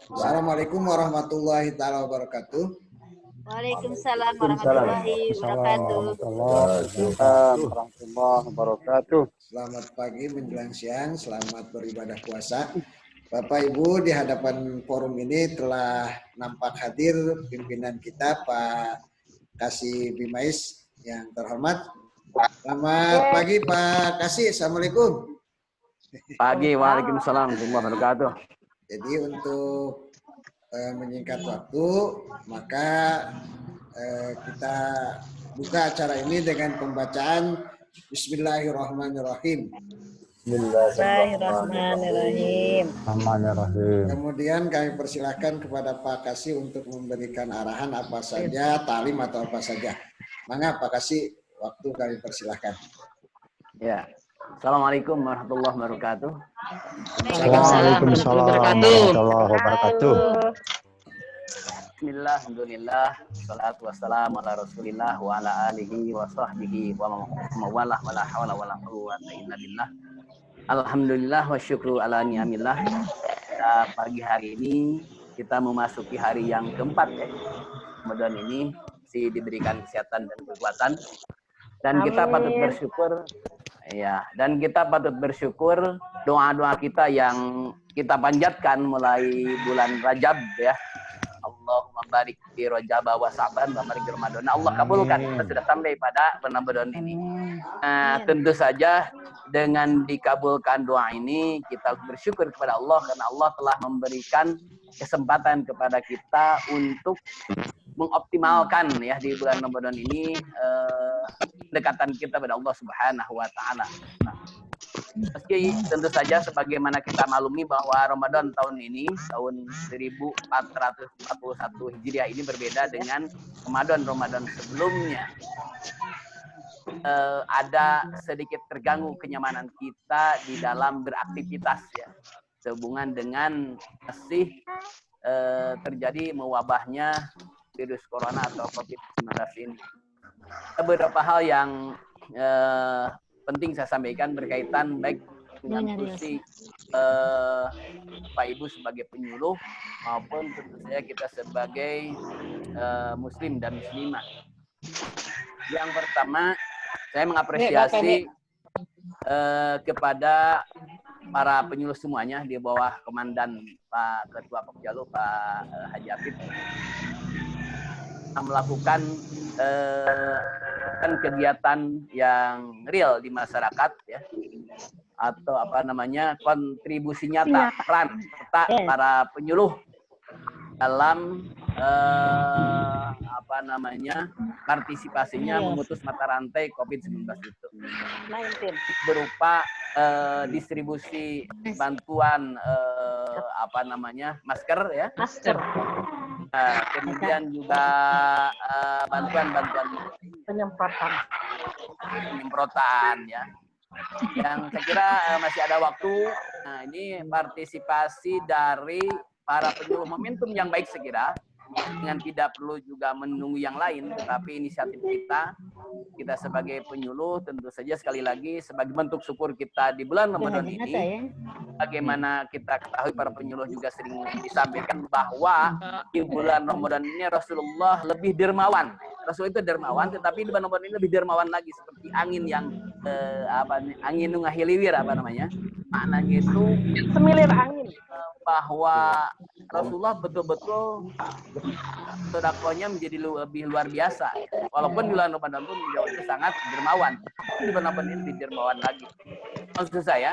Assalamualaikum warahmatullahi taala wabarakatuh. Waalaikumsalam Waalaikumsalam. warahmatullahi wabarakatuh. Warahmatullahi wabarakatuh. Selamat pagi menjelang siang, selamat beribadah puasa. Bapak Ibu, di hadapan forum ini telah nampak hadir pimpinan kita Pak Kasih Bimais yang terhormat. Selamat pagi Pak Kasih, Assalamualaikum. Pagi, waalaikumsalam warahmatullahi wabarakatuh. Jadi untuk menyingkat waktu, maka kita buka acara ini dengan pembacaan Bismillahirrahmanirrahim. Bismillahirrahmanirrahim. Kemudian kami persilahkan kepada Pak Kasih untuk memberikan arahan apa saja, talim atau apa saja. Mangga Pak Kasih, waktu kami persilahkan. Ya. Assalamualaikum warahmatullahi wabarakatuh. Waalaikumsalam warahmatullahi wabarakatuh. Bismillah, alhamdulillah, salatu wassalamu ala rasulillah wa ala alihi wa sahbihi wa mawalah wa la hawla wa la quwwata illa billah. Alhamdulillah wa syukru ala ni'amillah. Pagi hari ini kita memasuki hari yang keempat ya. Kemudian ini si diberikan kesehatan dan kekuatan. Dan kita patut bersyukur ya, dan kita patut bersyukur doa-doa kita yang kita panjatkan mulai bulan Rajab ya. Allahumma barik fi Rajab wa Sa'ban wa barik Ramadan. Allah kabulkan. Kita sudah sampai pada bulan Ramadan ini. Tentu saja dengan dikabulkan doa ini kita bersyukur kepada Allah karena Allah telah memberikan kesempatan kepada kita untuk mengoptimalkan ya di bulan Ramadan ini dekatan kita pada Allah Subhanahu wa taala. Nah, meski tentu saja sebagaimana kita maklumi bahwa Ramadan tahun ini tahun 1441 Hijriah ini berbeda dengan Ramadan sebelumnya. Ada sedikit terganggu kenyamanan kita di dalam beraktivitas ya. Sehubungan dengan masih terjadi mewabahnya virus corona atau COVID-19 ini. Beberapa hal yang penting saya sampaikan berkaitan baik dengan fungsi Pak Ibu sebagai penyuluh maupun tentu saja kita sebagai muslim dan muslimah. Yang pertama, saya mengapresiasi kepada para penyuluh semuanya di bawah komandan Pak Ketua Pokjalu Pak Haji Apip melakukan kegiatan yang real di masyarakat ya, atau apa namanya kontribusi nyata peran serta para penyuluh dalam partisipasinya memutus mata rantai COVID-19 itu berupa distribusi bantuan masker ya. Kemudian juga bantuan penyemprotan ya. Yang saya kira masih ada waktu. Nah, ini partisipasi dari para penyuluh, momentum yang baik saya kira, dengan tidak perlu juga menunggu yang lain, tetapi inisiatif kita sebagai penyuluh tentu saja sekali lagi sebagai bentuk syukur kita di bulan Ramadan ini. Bagaimana kita ketahui para penyuluh juga sering disampaikan bahwa di bulan Ramadan ini Rasulullah lebih dermawan. Rasul itu dermawan, tetapi di bulan Ramadan ini lebih dermawan lagi, seperti angin yang angin ngahiliwir maknanya itu Semilir angin. Bahwa Rasulullah betul-betul sedekahnya menjadi lebih luar biasa. Walaupun di bulan Ramadan pun beliau itu sangat dermawan. Di bulan Ramadan ini lebih dermawan lagi. Maksud saya,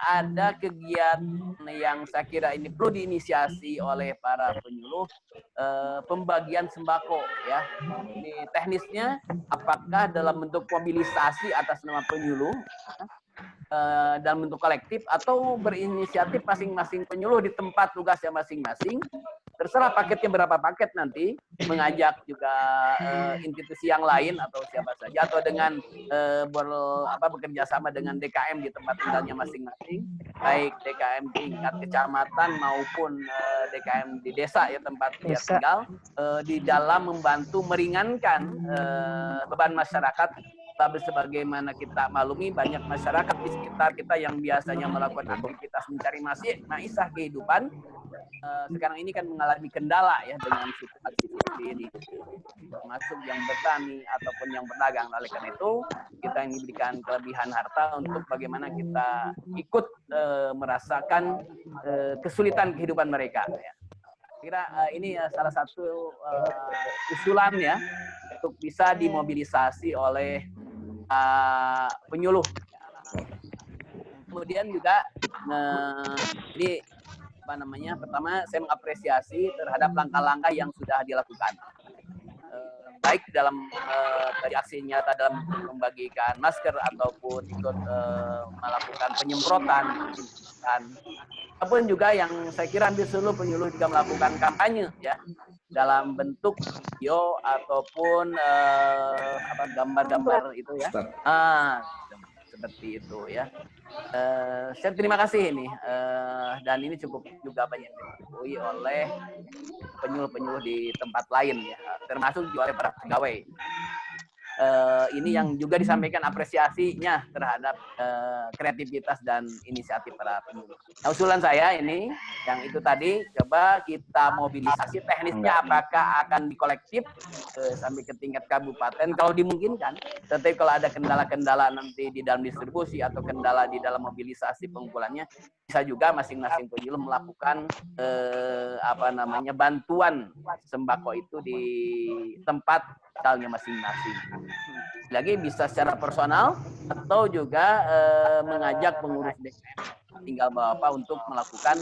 ada kegiatan yang saya kira ini perlu diinisiasi oleh para penyuluh, pembagian sembako ya. Ini teknisnya apakah dalam bentuk mobilisasi atas nama penyuluh dalam bentuk kolektif atau berinisiatif masing-masing penyuluh di tempat tugasnya masing-masing. Terserah paketnya berapa paket nanti, mengajak juga institusi yang lain atau siapa saja, atau dengan bekerja sama dengan DKM di tempat tinggalnya masing-masing, baik DKM tingkat kecamatan maupun DKM di desa ya tempat dia tinggal, di dalam membantu meringankan beban masyarakat sebagaimana kita maklumi banyak masyarakat di sekitar kita yang biasanya melakukan aktivitas mencari maisah kehidupan sekarang ini kan mengalami kendala ya dengan situasi seperti ini, termasuk yang bertani ataupun yang berdagang. Oleh karena itu kita ini diberikan kelebihan harta untuk bagaimana kita ikut merasakan kesulitan kehidupan mereka. Ya. Kira ini salah satu usulan ya untuk bisa dimobilisasi oleh penyuluh. Kemudian juga jadi apa namanya, pertama saya mengapresiasi terhadap langkah-langkah yang sudah dilakukan, baik dalam dari aksi nyata dalam membagikan masker ataupun ikut melakukan penyemprotan, ataupun juga yang saya kira hampir seluruh penyuluh juga melakukan kampanye ya dalam bentuk video ataupun gambar-gambar itu ya. Seperti itu ya. Saya terima kasih ini dan ini cukup juga banyak diakui oleh penyuluh-penyuluh di tempat lain ya, termasuk juga oleh para pegawai. Ini yang juga disampaikan apresiasinya terhadap kreativitas dan inisiatif para penyuluh. Nah, usulan saya ini yang itu tadi, coba kita mobilisasi teknisnya apakah akan dikolektif sampai ke tingkat kabupaten kalau dimungkinkan. Tetapi kalau ada kendala-kendala nanti di dalam distribusi atau kendala di dalam mobilisasi pengumpulannya, bisa juga masing-masing penyuluh melakukan bantuan sembako itu di tempat asalnya masing-masing. Lagi bisa secara personal atau juga mengajak pengurus DKM tinggal Bapak untuk melakukan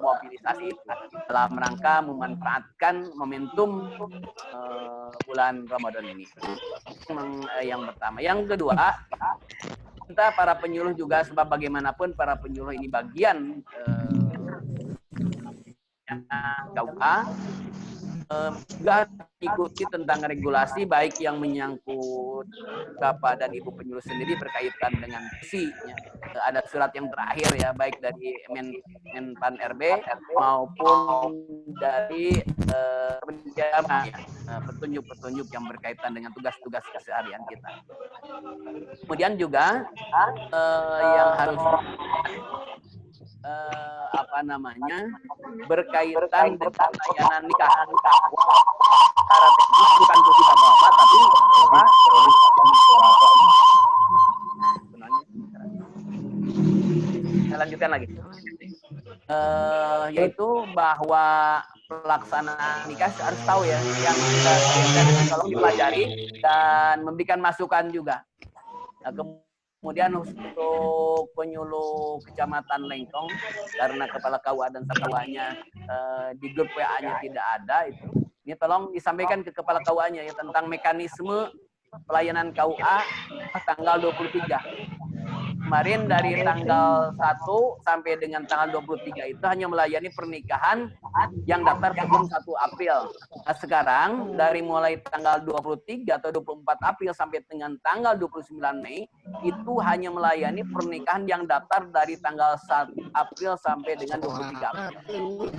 mobilisasi itu dalam rangka memanfaatkan momentum bulan Ramadan ini. Yang pertama. Yang kedua, kita para penyuluh juga, sebab bagaimanapun para penyuluh ini bagian KUA, juga ikuti tentang regulasi baik yang menyangkut Bapak dan Ibu penyuluh sendiri berkaitan dengan fungsinya. Ada surat yang terakhir ya, baik dari Menpan RB maupun dari petunjuk-petunjuk yang berkaitan dengan tugas-tugas keseharian kita. Kemudian juga yang harus berkaitan dengan layanan nikah. Secara teknis bukan kita Bapak, tapi saya lanjutkan lagi. Yaitu bahwa pelaksanaan nikah harus tahu ya, yang kita tolong dipelajari dan memberikan masukan juga. Nah, kemudian untuk penyuluh Kecamatan Lengkong, karena Kepala KUA dan Satwanya di grup WA-nya tidak ada, ini tolong disampaikan ke Kepala KUA-nya ya tentang mekanisme pelayanan KUA tanggal 23. Kemarin dari tanggal 1 sampai dengan tanggal 23 itu hanya melayani pernikahan yang daftar sebelum 1 April. Nah, sekarang dari mulai tanggal 23 atau 24 April sampai dengan tanggal 29 Mei itu hanya melayani pernikahan yang daftar dari tanggal 1 April sampai dengan 23 April.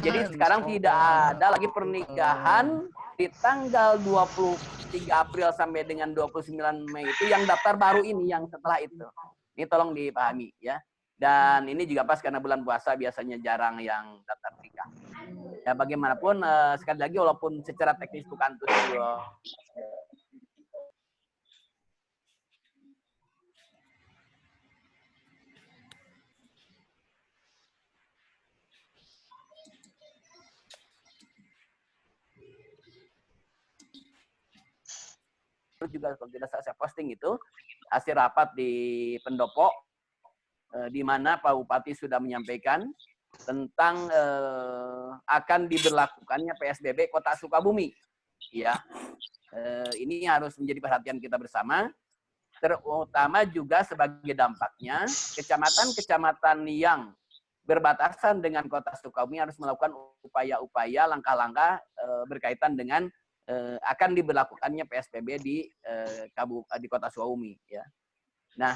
Jadi sekarang tidak ada lagi pernikahan di tanggal 23 April sampai dengan 29 Mei itu yang daftar baru ini yang setelah itu. Ini tolong dipahami ya. Dan ini juga pas karena bulan puasa biasanya jarang yang daftar nikah. Ya bagaimanapun sekali lagi walaupun secara teknis bukan tujuan juga kalau tidak saya posting itu hasil rapat di Pendopo di mana Pak Bupati sudah menyampaikan tentang akan diberlakukannya PSBB Kota Sukabumi. Ya, ini harus menjadi perhatian kita bersama. Terutama juga sebagai dampaknya kecamatan-kecamatan yang berbatasan dengan Kota Sukabumi harus melakukan upaya-upaya, langkah-langkah berkaitan dengan akan diberlakukannya PSBB di Kota Sukabumi. Ya. Nah,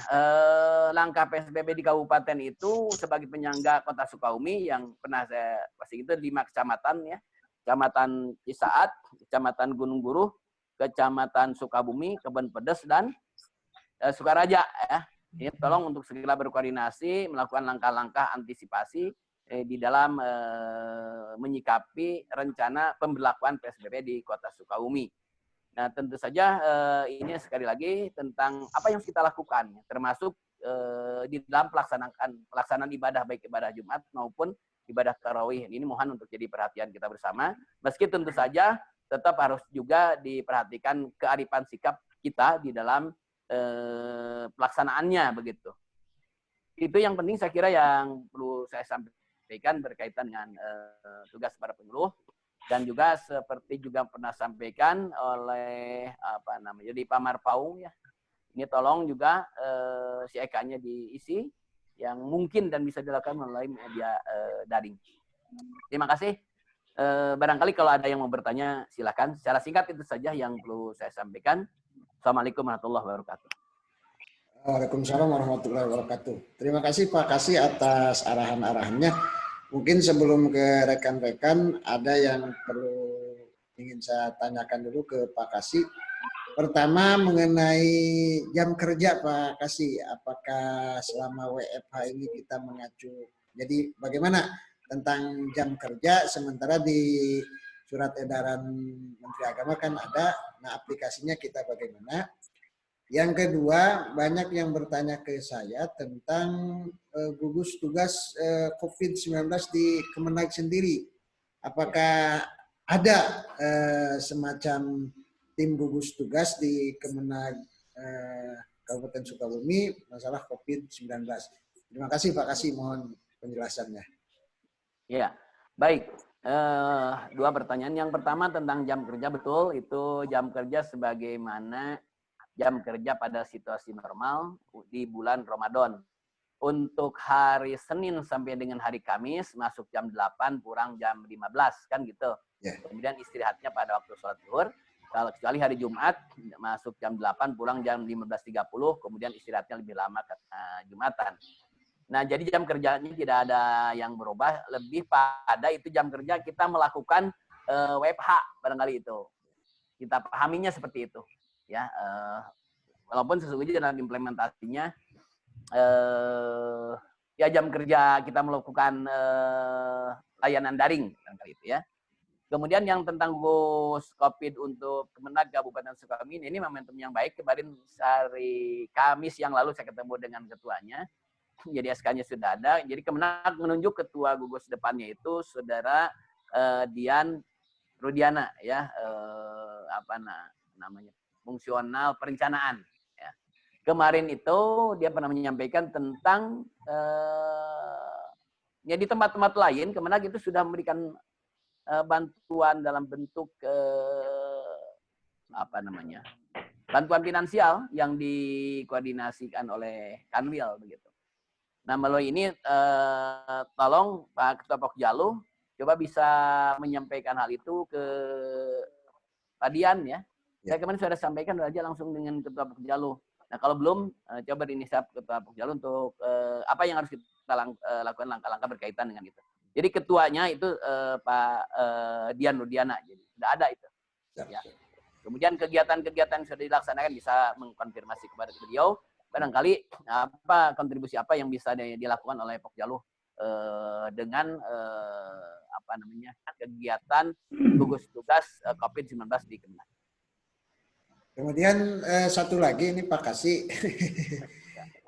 langkah PSBB di kabupaten itu sebagai penyangga Kota Sukabumi yang pernah saya pasti itu 5 kecamatan ya, Kecamatan Cisaat, Kecamatan Gunung Buruh, Kecamatan Sukabumi, Kebon Pedes, dan Sukaraja. Ya. Ini tolong untuk segera berkoordinasi, melakukan langkah-langkah antisipasi di dalam menyikapi rencana pemberlakuan PSBB di Kota Sukabumi. Nah, tentu saja ini sekali lagi tentang apa yang kita lakukan, termasuk di dalam pelaksanaan ibadah, baik ibadah Jumat maupun ibadah tarawih. Ini mohon untuk jadi perhatian kita bersama. Meski tentu saja tetap harus juga diperhatikan kearifan sikap kita di dalam pelaksanaannya begitu. Itu yang penting saya kira yang perlu saya sampaikan berkaitan dengan tugas para penyuluh. Dan juga seperti juga pernah sampaikan oleh di Pak Marpaung ya. Ini tolong juga si EK-nya diisi yang mungkin dan bisa dilakukan melalui media daring. Terima kasih. Barangkali kalau ada yang mau bertanya silakan. Secara singkat itu saja yang perlu saya sampaikan. Assalamualaikum warahmatullahi wabarakatuh. Waalaikumsalam warahmatullahi wabarakatuh. Terima kasih Pak Kasih atas arahan-arahannya. Mungkin sebelum ke rekan-rekan ada yang perlu ingin saya tanyakan dulu ke Pak Kasih. Pertama mengenai jam kerja Pak Kasih, apakah selama WFH ini kita mengacu? Jadi bagaimana tentang jam kerja sementara di surat edaran Menteri Agama kan ada, nah aplikasinya kita bagaimana? Yang kedua, banyak yang bertanya ke saya tentang gugus tugas COVID-19 di Kemenag sendiri. Apakah ada semacam tim gugus tugas di Kemenag Kabupaten Sukabumi masalah COVID-19? Terima kasih Pak Kasih, mohon penjelasannya. Ya, baik. Dua pertanyaan. Yang pertama tentang jam kerja, betul, itu jam kerja sebagaimana jam kerja pada situasi normal di bulan Ramadan. Untuk hari Senin sampai dengan hari Kamis masuk jam 8 pulang jam 15 kan gitu. Yeah. Kemudian istirahatnya pada waktu sholat zuhur. Kalau kecuali hari Jumat masuk jam 8 pulang jam 15.30, kemudian istirahatnya lebih lama karena Jumatan. Nah, jadi jam kerjanya tidak ada yang berubah, lebih pada itu jam kerja kita melakukan WFH barangkali itu. Kita pahaminya seperti itu. Ya, walaupun sesungguhnya dalam implementasinya ya jam kerja kita melakukan layanan daring kali itu ya. Kemudian yang tentang gugus COVID untuk Kemenag Kabupaten Sukabumi ini momentum yang baik. Kemarin hari Kamis yang lalu saya ketemu dengan ketuanya. Jadi SK-nya sudah ada. Jadi Kemenag menunjuk ketua gugus depannya itu Saudara Dian Rudiana ya, namanya fungsional perencanaan. Ya. Kemarin itu dia pernah menyampaikan tentang ya di tempat-tempat lain Kemenag itu sudah memberikan bantuan dalam bentuk bantuan finansial yang dikoordinasikan oleh Kanwil begitu. Nah melalui ini tolong Pak Ketua Pokjalu coba bisa menyampaikan hal itu ke Pak Dian ya. Saya kemarin sudah sampaikan aja langsung dengan Ketua Pokjalu. Nah kalau belum coba diinisiatif Ketua Pokjalu untuk apa yang harus kita lakukan langkah-langkah berkaitan dengan itu. Jadi ketuanya itu Pak Dian Rudiana, jadi sudah ada itu. Ya. Kemudian kegiatan-kegiatan yang sudah dilaksanakan bisa mengkonfirmasi kepada beliau. Barangkali apa kontribusi apa yang bisa dilakukan oleh Pokjalu dengan kegiatan gugus tugas COVID-19 di Kemenag. Kemudian satu lagi ini Pak Kasih.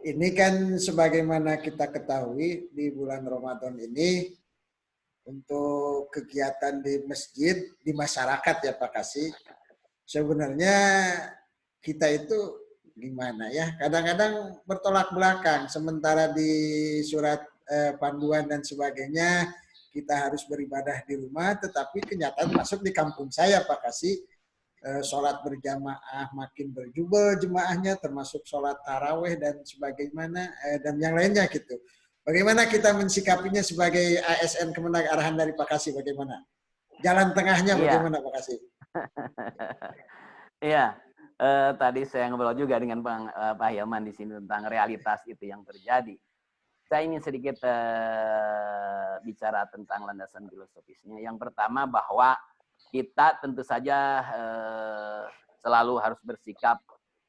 Ini kan sebagaimana kita ketahui di bulan Ramadan ini untuk kegiatan di masjid, di masyarakat ya Pak Kasih, sebenarnya kita itu gimana ya, kadang-kadang bertolak belakang, sementara di surat panduan dan sebagainya kita harus beribadah di rumah, tetapi kenyataan masuk di kampung saya Pak Kasih, sholat berjamaah makin berjubel jemaahnya, termasuk sholat taraweh dan sebagaimana dan yang lainnya gitu. Bagaimana kita mensikapinya sebagai ASN Kemenag, arahan dari Pak Kasih bagaimana? Jalan tengahnya bagaimana Pak Kasih? Iya, tadi saya ngobrol juga dengan Pak Hilman di sini tentang realitas itu yang terjadi. Saya ingin sedikit bicara tentang landasan filosofisnya. Yang pertama bahwa kita tentu saja selalu harus bersikap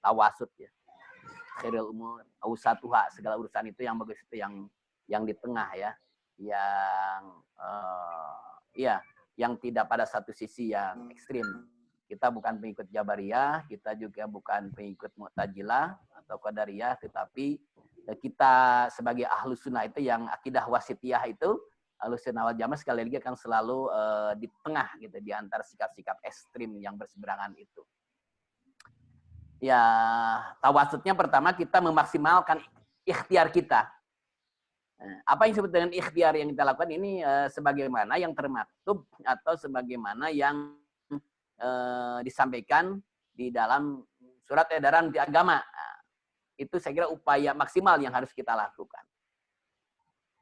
tawasud ya. Khairul umur ausatuha, segala urusan itu yang bagus itu yang di tengah ya. Yang yang tidak pada satu sisi yang ekstrim. Kita bukan pengikut Jabariyah, kita juga bukan pengikut Mu'tazilah atau Qadariyah, tetapi kita sebagai ahlu sunnah itu yang akidah wasitiyah itu, ahlu sunnah wal jamaah sekali lagi akan selalu di tengah gitu, di antara sikap-sikap ekstrim yang berseberangan itu. Ya, tawasudnya pertama kita memaksimalkan ikhtiar kita. Apa yang disebut dengan ikhtiar yang kita lakukan ini sebagaimana yang termaktub atau sebagaimana yang disampaikan di dalam surat edaran di agama. Itu saya kira upaya maksimal yang harus kita lakukan.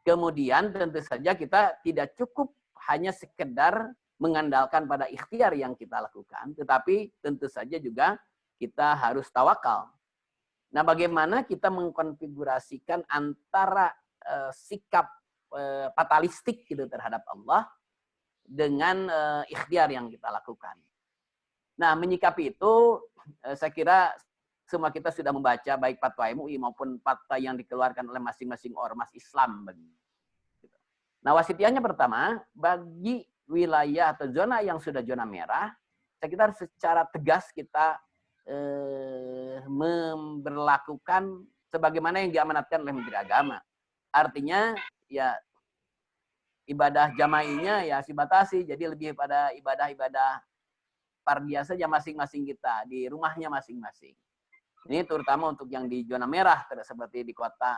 Kemudian tentu saja kita tidak cukup hanya sekedar mengandalkan pada ikhtiar yang kita lakukan, tetapi tentu saja juga kita harus tawakal. Nah, bagaimana kita mengkonfigurasikan antara sikap fatalistik gitu terhadap Allah dengan ikhtiar yang kita lakukan. Nah, menyikapi itu saya kira semua kita sudah membaca baik fatwa MUI maupun fatwa yang dikeluarkan oleh masing-masing ormas Islam. Nah, wasitiyahnya pertama, bagi wilayah atau zona yang sudah zona merah, saya kira secara tegas kita memberlakukan sebagaimana yang diamanatkan oleh Menteri Agama. Artinya ya ibadah jama'inya ya dibatasi, jadi lebih pada ibadah-ibadah fardiyah saja masing-masing kita di rumahnya masing-masing. Ini terutama untuk yang di zona merah seperti di kota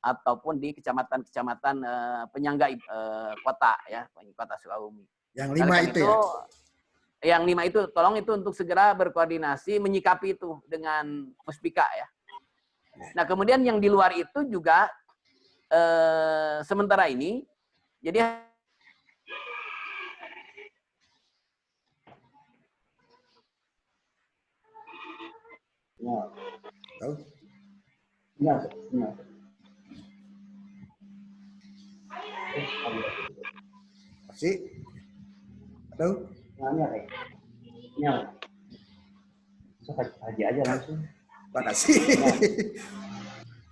ataupun di kecamatan-kecamatan penyangga kota ya, kota Sukabumi. Yang 5 itu ya. Yang 5 itu tolong itu untuk segera berkoordinasi menyikapi itu dengan Muspika ya. Nah, kemudian yang di luar itu juga sementara ini jadi Tahu? Masih? Tahu? Haji aja langsung. Makasih.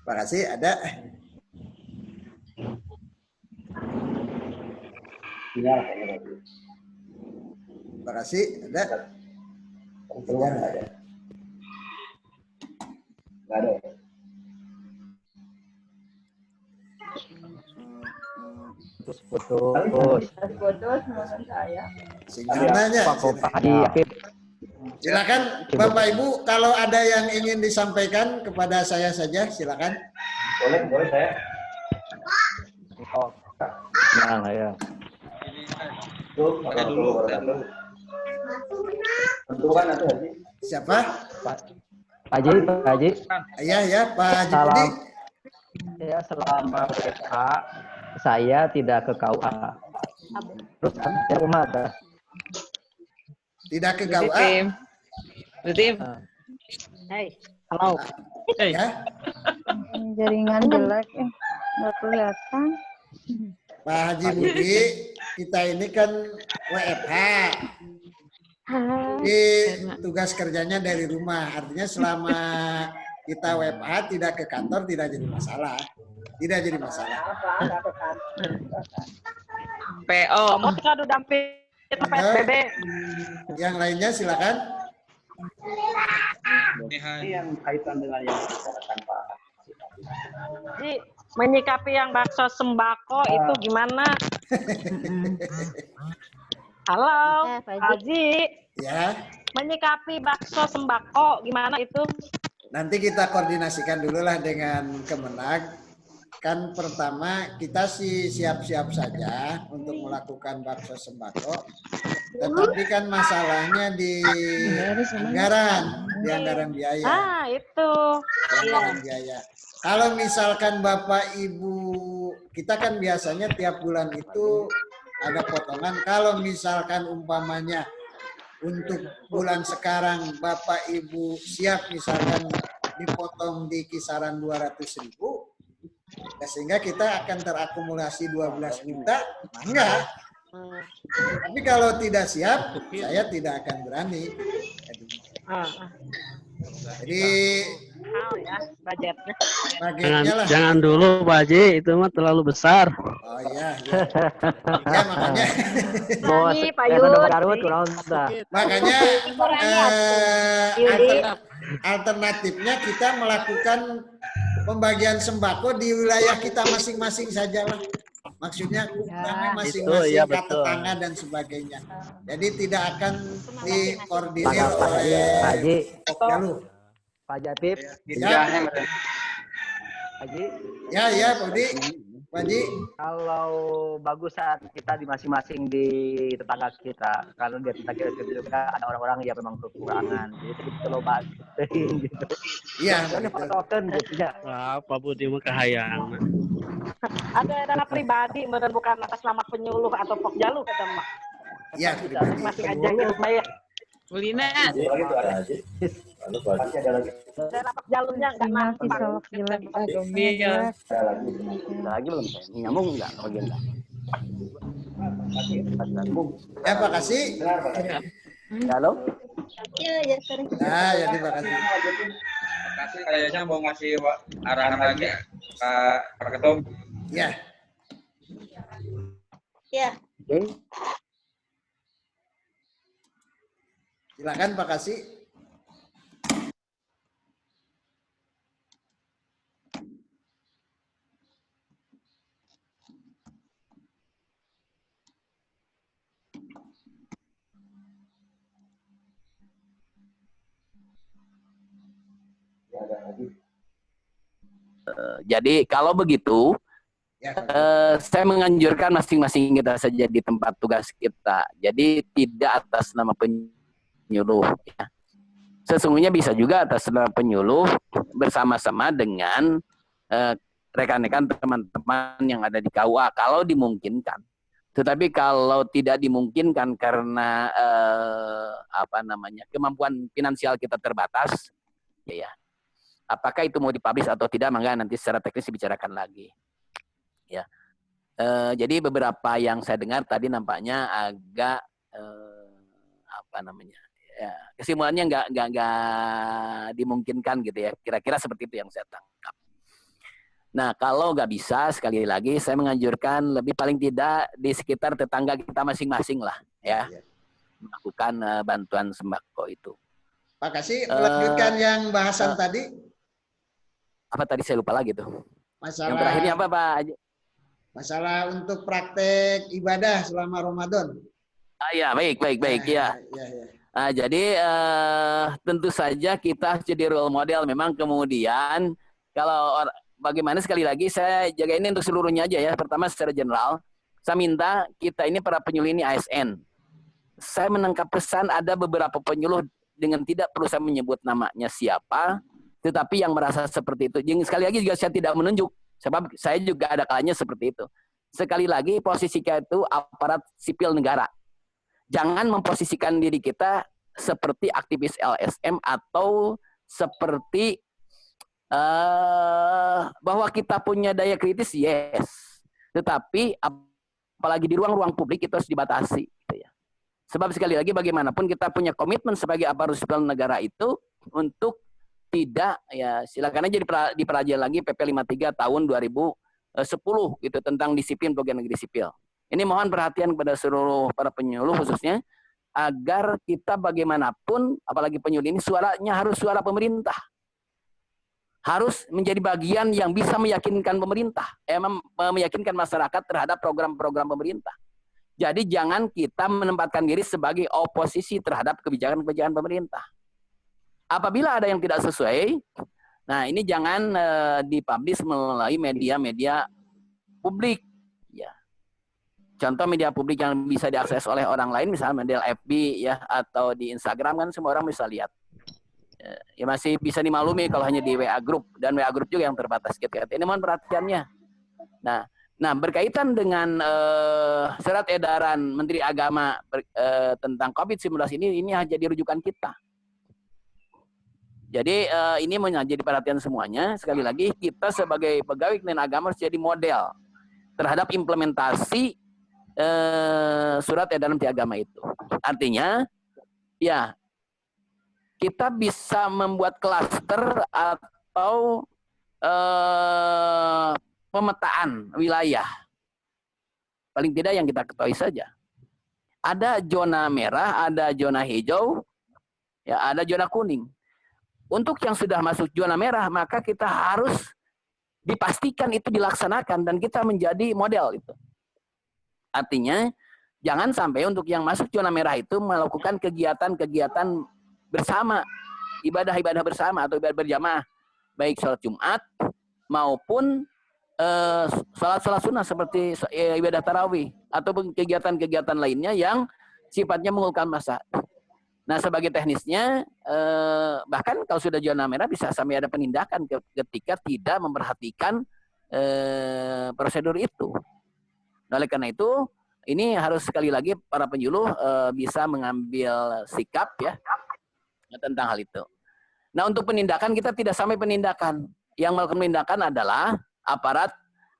Makasih, ada. Makasih, ada. Keluar nggak ada. Nggak ada. Putus. Putus menurut saya. Sinyalnya. Silakan Bapak Ibu, kalau ada yang ingin disampaikan kepada saya saja, silakan. Boleh saya. Nah, ya. Tuh, dulu. Tentukan nanti Haji. Siapa? Pak Haji. Ya, Pak Haji Budi. Salam. Ya, selama WFH saya tidak ke KUA. Terus ya rumah ada. Tidak ke KUA. Rutim. Hai. Halo. Ya, Jaringan jelek nggak kelihatan. Pak Haji Budi, kita ini kan WFH. Jadi tugas kerjanya dari rumah. Artinya selama kita WFH tidak ke kantor tidak jadi masalah. Tidak jadi masalah. PO. Kamu tinggal damping PSBB. Yang lainnya silakan. Ini yang kaitan dengan yang dibicarakan Pak. Ji, menyikapi yang bakso sembako itu gimana? Halo, Pak Haji. Ya, Menyikapi bakso sembako gimana itu? nanti kita koordinasikan dulu lah dengan Kemenag. Kan pertama kita sih siap-siap saja untuk melakukan bakso sembako. Tetapi kan masalahnya di anggaran biaya. Ah, itu. Di anggaran biaya. Kalau misalkan Bapak Ibu, kita kan biasanya tiap bulan itu ada potongan. Kalau misalkan umpamanya untuk bulan sekarang Bapak Ibu siap misalkan dipotong di kisaran 200.000, ya sehingga kita akan terakumulasi 12 juta, enggak. Tapi kalau tidak siap, saya tidak akan berani. Jadi Ya, budgetnya. budgetnya lah. Jangan dulu Pak Haji, itu mah terlalu besar. Oh iya, iya. Ya makanya Bos, Nyanyi, Pak karena Yud. udah Garut, kurang dah. makanya Yudi. alternatifnya kita melakukan pembagian sembako di wilayah kita masing-masing sajalah. Maksudnya kami masing-masing iya, kata betul. tangan dan sebagainya. Jadi tidak akan dikoordinir Pak oleh Haji, Pokjalu. Pak Japip, Dirjahnya, Pak Haji, Ya, ya, Pak Budi. Pak Haji. kalau bagus saat kita di masing-masing di tetangga kita, karena di tetangga kita juga ada orang-orang yang memang kekurangan, jadi kita coba gitu. Iya, Kan betul. token gitu ya. Wah, Pak Budi mah kahayang. Ada dana pribadi, meren bukan atas nama penyuluh atau Pokjalu kata Mak. Iya, pribadi. Masing aja gitu, Maya. Ulina. Lagi tuh ada aja. Lalu pasti ada lagi. Dana Pokjalunya enggak Masih nampak. solok jelek. Iya. Ada lagi. Ada lagi belum? Nyambung nggak bagian nggak? Ya, Pak Kasih. Benar, Pak. Halo? Nah, ya terima kasih. Kasih kayaknya mau ngasih arahan lagi Pak Ketum. Ya, Oke. silakan Pak Kasih. Ada lagi. Jadi kalau begitu, Ya, saya menganjurkan masing-masing kita saja di tempat tugas kita. Jadi tidak atas nama penyuluh. Ya. Sesungguhnya bisa juga atas nama penyuluh bersama-sama dengan rekan-rekan teman-teman yang ada di KUA kalau dimungkinkan. Tetapi kalau tidak dimungkinkan karena kemampuan finansial kita terbatas, ya. Apakah itu mau dipublish atau tidak, maka nanti secara teknis dibicarakan lagi. Ya, jadi beberapa yang saya dengar tadi nampaknya agak ya, kesimpulannya nggak dimungkinkan gitu ya. Kira-kira seperti itu yang saya tangkap. Nah, kalau nggak bisa, sekali lagi saya menganjurkan lebih paling tidak di sekitar tetangga kita masing-masing lah, ya, melakukan bantuan sembako itu. Pak Kasih melanjutkan yang bahasan tadi, Apa tadi saya lupa lagi tuh. Yang masalah terakhirnya apa Pak Haji? masalah untuk praktek ibadah selama Ramadan. Ya, baik ya. Ya, ya. Nah, jadi tentu saja kita jadi role model. Memang kemudian kalau bagaimana, sekali lagi saya jaga ini untuk seluruhnya aja ya. Pertama secara general, saya minta kita ini para penyuluh ini ASN. Saya menangkap pesan ada beberapa penyuluh dengan tidak perlu saya menyebut namanya siapa, tetapi yang merasa seperti itu. Jadi sekali lagi juga saya tidak menunjuk. Sebab saya juga ada kalanya seperti itu. Sekali lagi posisi kita itu aparat sipil negara. Jangan memposisikan diri kita seperti aktivis LSM atau seperti bahwa kita punya daya kritis, yes. Tetapi apalagi di ruang-ruang publik itu harus dibatasi. Gitu ya. Sebab sekali lagi bagaimanapun kita punya komitmen sebagai aparat sipil negara itu untuk tidak, ya silakan aja dipelajari lagi PP 53 tahun 2010 gitu tentang disiplin pegawai negeri sipil. Ini mohon perhatian kepada seluruh para penyuluh khususnya agar kita bagaimanapun apalagi penyuluh ini suaranya harus suara pemerintah. Harus menjadi bagian yang bisa meyakinkan pemerintah, meyakinkan masyarakat terhadap program-program pemerintah. Jadi jangan kita menempatkan diri sebagai oposisi terhadap kebijakan-kebijakan pemerintah. Apabila ada yang tidak sesuai, nah ini jangan dipublish melalui media-media publik. Ya. Contoh media publik yang bisa diakses oleh orang lain, misalnya media FB ya atau di Instagram kan semua orang bisa lihat. Ya masih bisa dimaklumi kalau hanya di WA Group, dan WA Group juga yang terbatas. Ini mohon perhatiannya. Nah berkaitan dengan surat edaran Menteri Agama tentang COVID-19 ini jadi rujukan kita. Jadi ini menjadi perhatian semuanya. Sekali lagi kita sebagai pegawai Kementerian Agama harus jadi model terhadap implementasi surat edaran Menteri Agama itu. Artinya, ya kita bisa membuat klaster atau pemetaan wilayah. Paling tidak yang kita ketahui saja. Ada zona merah, ada zona hijau, ya ada zona kuning. Untuk yang sudah masuk zona merah, maka kita harus dipastikan itu dilaksanakan dan kita menjadi model itu. Artinya, jangan sampai untuk yang masuk zona merah itu melakukan kegiatan-kegiatan bersama, ibadah-ibadah bersama atau ibadah berjamaah, baik sholat Jumat maupun sholat sunnah seperti ibadah tarawih ataupun kegiatan-kegiatan lainnya yang sifatnya mengumpulkan massa. Nah, sebagai teknisnya, bahkan kalau sudah zona merah bisa sampai ada penindakan ketika tidak memperhatikan prosedur itu. Oleh karena itu, ini harus sekali lagi para penyuluh bisa mengambil sikap ya tentang hal itu. Nah, untuk penindakan kita tidak sampai penindakan. Yang melakukan penindakan adalah aparat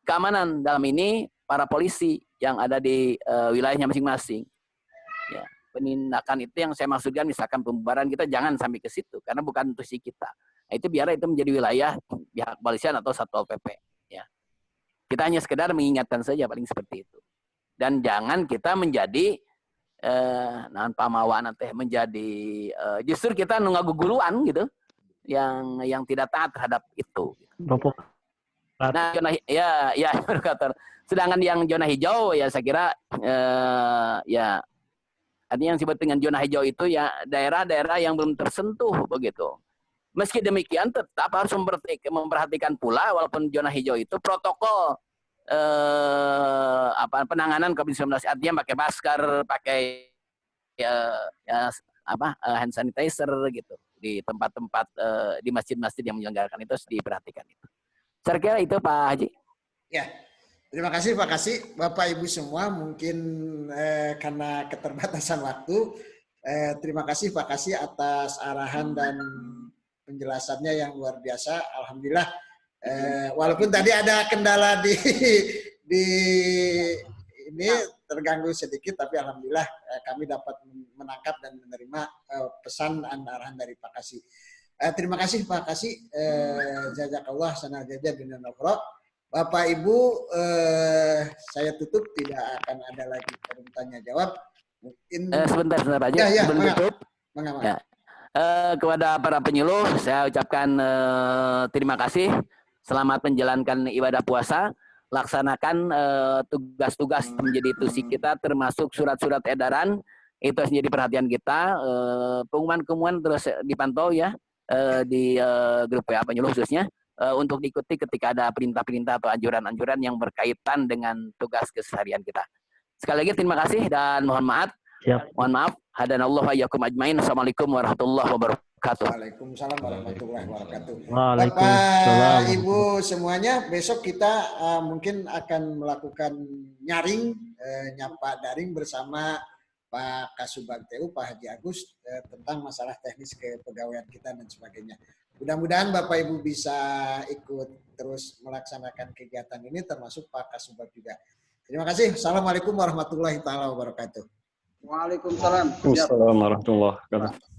keamanan, dalam ini para polisi yang ada di wilayahnya masing-masing. Ya, penindakan itu yang saya maksudkan, misalkan pembubaran kita jangan sampai ke situ karena bukan tusi kita. Nah, itu biar itu menjadi wilayah pihak kepolisian atau Satpol PP. Ya, kita hanya sekedar mengingatkan saja paling seperti itu. Dan jangan kita menjadi pamawan teh menjadi justru kita ngaguguluan gitu yang tidak taat terhadap itu. Nah, zona ya sedangkan yang zona hijau ya saya kira ya artinya yang disebut dengan zona hijau itu ya daerah-daerah yang belum tersentuh begitu. Meski demikian tetap harus memperhatikan pula walaupun zona hijau itu protokol penanganan COVID-19, artinya pakai masker, pakai hand sanitizer gitu di tempat-tempat di masjid-masjid yang menyelenggarakan itu harus diperhatikan itu. Saya kira itu Pak Haji. Ya, terima kasih Pak Kasih, Bapak Ibu semua. Mungkin karena keterbatasan waktu, terima kasih Pak Kasih atas arahan dan penjelasannya yang luar biasa. Alhamdulillah. Walaupun tadi ada kendala di ini terganggu sedikit, tapi alhamdulillah kami dapat menangkap dan menerima pesan dan arahan dari Pak Kasih. Terima kasih Pak Kasih. Jazakallah sana jaza binan ukhra. Bapak Ibu, saya tutup, tidak akan ada lagi tanya jawab. Mungkin sebentar aja sebelum tutup. Ya. Kepada para penyuluh saya ucapkan terima kasih. Selamat menjalankan ibadah puasa, laksanakan tugas-tugas menjadi tusi kita, termasuk surat-surat edaran, itu harus menjadi perhatian kita. Pengumuman-pengumuman terus dipantau ya di grup WA penyuluh khususnya, untuk diikuti ketika ada perintah-perintah atau anjuran-anjuran yang berkaitan dengan tugas keseharian kita. Sekali lagi terima kasih dan mohon maaf. Mohon maaf. Hadanallahu wa iyyakum ajmain. Assalamualaikum warahmatullahi wabarakatuh. Waalaikumsalam warahmatullahi wabarakatuh. Waalaikumsalam. Bapak Ibu semuanya, besok kita mungkin akan melakukan nyaring, nyapa daring bersama Pak Kasubag TU, Pak Haji Agus, tentang masalah teknis kepegawaian kita dan sebagainya. Mudah-mudahan Bapak Ibu bisa ikut terus melaksanakan kegiatan ini, termasuk Pak Kasubag juga. Terima kasih. Assalamualaikum warahmatullahi wabarakatuh. Waalaikumsalam. Waalaikumsalam warahmatullahi wabarakatuh.